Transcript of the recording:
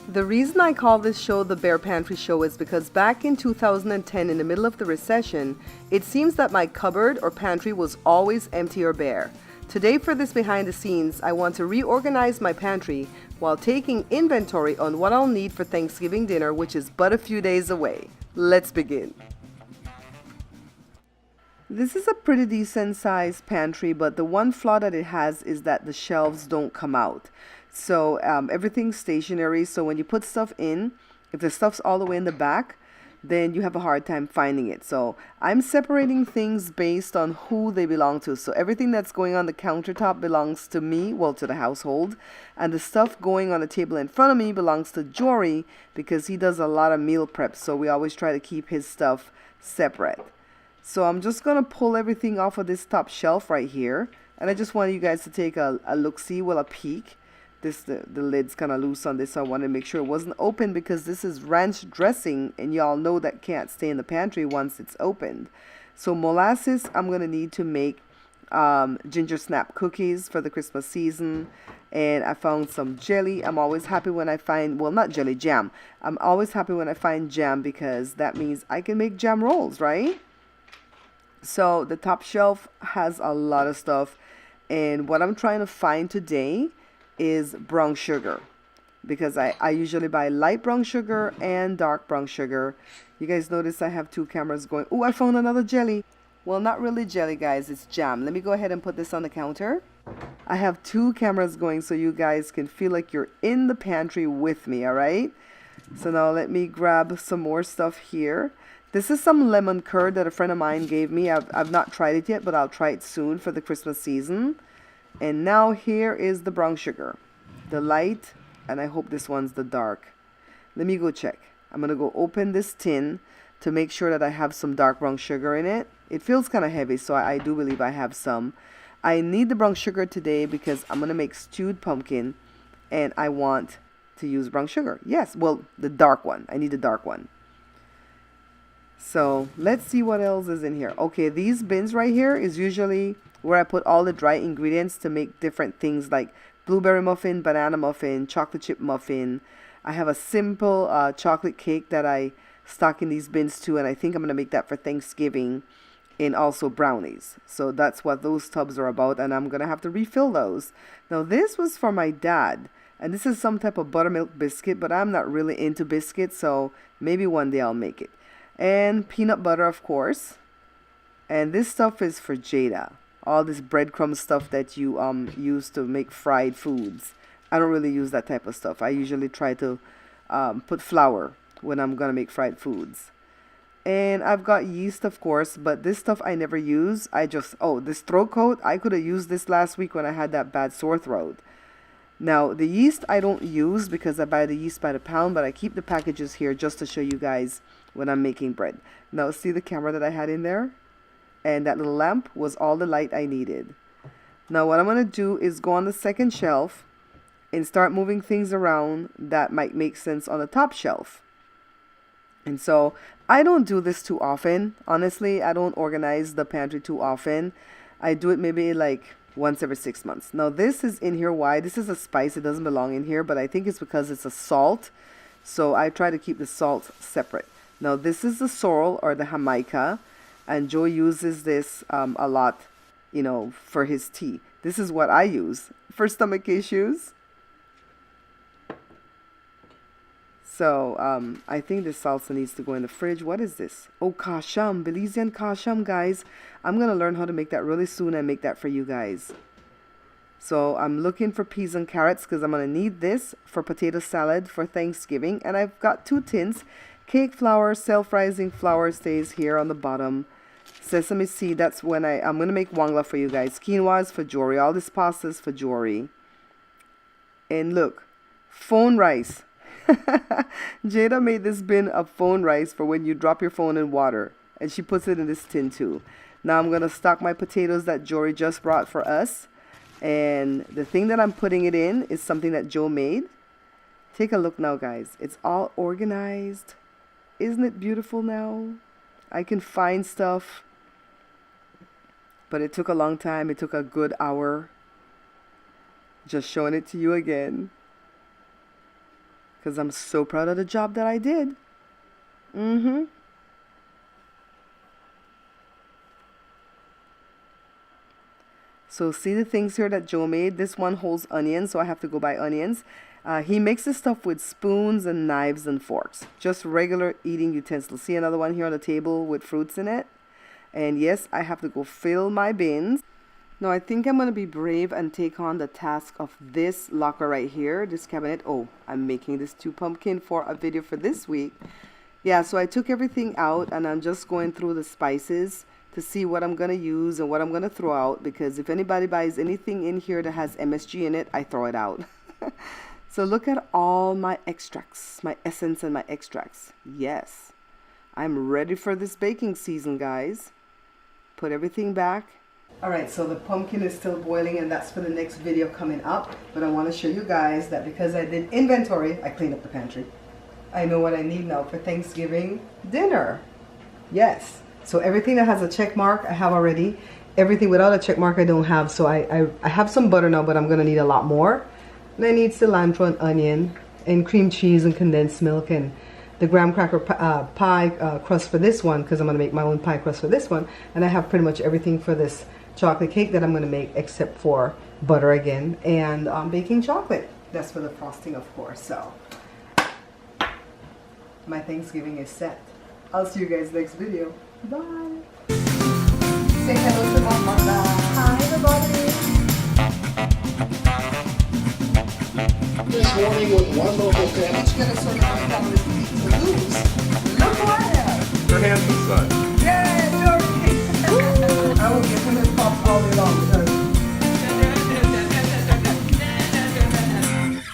The reason I call this show the Bear Pantry Show is because back in 2010, in the middle of the recession, it seems that my cupboard or pantry was always empty or bare. Today, for this behind the scenes, I want to reorganize my pantry while taking inventory on what I'll need for Thanksgiving dinner, which is but a few days away. Let's begin. This is a pretty decent sized pantry, but the one flaw that it has is that the shelves don't come out. So everything's stationary. So when you put stuff in, if the stuff's all the way in the back, then you have a hard time finding it. So I'm separating things based on who they belong to. So everything that's going on the countertop belongs to me, well, to the household. And the stuff going on the table in front of me belongs to Jory because he does a lot of meal prep. So we always try to keep his stuff separate. So I'm just going to pull everything off of this top shelf right here. And I just wanted you guys to take a look-see, well, a peek. The lid's kind of loose on this, so I wanted to make sure it wasn't open because this is ranch dressing, and y'all know that can't stay in the pantry once it's opened. So molasses, I'm going to need to make ginger snap cookies for the Christmas season. And I found some jelly. I'm always happy when I find, well, not jelly, jam. I'm always happy when I find jam because that means I can make jam rolls, right? So the top shelf has a lot of stuff. And what I'm trying to find today is brown sugar, because I usually buy light brown sugar and dark brown sugar. You guys notice I have two cameras going. Oh, I found another jelly. Well, not really jelly, guys. It's jam. Let me go ahead and put this on the counter. I have two cameras going so you guys can feel like you're in the pantry with me, all right? So now let me grab some more stuff here. This is some lemon curd that a friend of mine gave me. I've not tried it yet, but I'll try it soon for the Christmas season. And now here is the brown sugar, the light, and I hope this one's the dark. Let me go check. I'm going to go open this tin to make sure that I have some dark brown sugar in it. It feels kind of heavy, so I do believe I have some. I need the brown sugar today because I'm going to make stewed pumpkin, and I want to use brown sugar. Yes, well, the dark one. I need the dark one. So let's see what else is in here. Okay, these bins right here is usually where I put all the dry ingredients to make different things like blueberry muffin, banana muffin, chocolate chip muffin. I have a simple chocolate cake that I stock in these bins too, and I think I'm going to make that for Thanksgiving, and also brownies. So that's what those tubs are about, and I'm going to have to refill those. Now this was for my dad, and this is some type of buttermilk biscuit, but I'm not really into biscuits, so maybe one day I'll make it. And peanut butter, of course. And this stuff is for Jada. All this breadcrumb stuff that you use to make fried foods. I don't really use that type of stuff. I usually try to put flour when I'm gonna make fried foods. And I've got yeast, of course, but this stuff I never use. This throat coat, I could have used this last week when I had that bad sore throat. Now, the yeast I don't use because I buy the yeast by the pound, but I keep the packages here just to show you guys when I'm making bread. Now, see the camera that I had in there? And that little lamp was all the light I needed. Now what I'm going to do is go on the second shelf and start moving things around that might make sense on the top shelf. And so I don't do this too often. Honestly, I don't organize the pantry too often. I do it maybe like once every 6 months. Now this is in here. Why? This is a spice. It doesn't belong in here, but I think it's because it's a salt. So I try to keep the salt separate. Now this is the sorrel or the Jamaica. And Joe uses this a lot, for his tea. This is what I use for stomach issues. So I think this salsa needs to go in the fridge. What is this? Oh, kasham, Belizean kasham, guys. I'm going to learn how to make that really soon and make that for you guys. So I'm looking for peas and carrots because I'm going to need this for potato salad for Thanksgiving. And I've got 2 tins. Cake flour, self-rising flour stays here on the bottom. Sesame seed, that's when I'm going to make wangla for you guys. Quinoa is for Jory. All this pasta is for Jory. And look, phone rice. Jada made this bin of phone rice for when you drop your phone in water. And she puts it in this tin too. Now I'm going to stock my potatoes that Jory just brought for us. And the thing that I'm putting it in is something that Joe made. Take a look now, guys. It's all organized. Isn't it beautiful now? I can find stuff. But it took a long time. It took a good hour. Just showing it to you again. because I'm so proud of the job that I did. So see the things here that Joe made? This one holds onions, so I have to go buy onions. He makes this stuff with spoons and knives and forks. Just regular eating utensils. See another one here on the table with fruits in it? And yes, I have to go fill my bins. Now I think I'm going to be brave and take on the task of this locker right here, this cabinet. Oh, I'm making this 2 pumpkin for a video for this week. Yeah, so I took everything out and I'm just going through the spices to see what I'm going to use and what I'm going to throw out, because if anybody buys anything in here that has MSG in it, I throw it out. So look at all my extracts, my essence and my extracts. Yes, I'm ready for this baking season, guys. Put everything back. Alright, so the pumpkin is still boiling and that's for the next video coming up. But I want to show you guys that because I did inventory, I cleaned up the pantry. I know what I need now for Thanksgiving dinner. Yes. So everything that has a check mark I have already. Everything without a check mark I don't have. So I have some butter now, but I'm going to need a lot more. And I need cilantro and onion and cream cheese and condensed milk and the graham cracker pie crust for this one, because I'm going to make my own pie crust for this one. And I have pretty much everything for this chocolate cake that I'm going to make except for butter again and baking chocolate. That's for the frosting, of course. So my Thanksgiving is set. I'll see you guys next video. Bye. Say hello to Mama. Hi, everybody. This morning with one local family. It's gonna sort of come down with the lose. Look what I have. Your handsome son.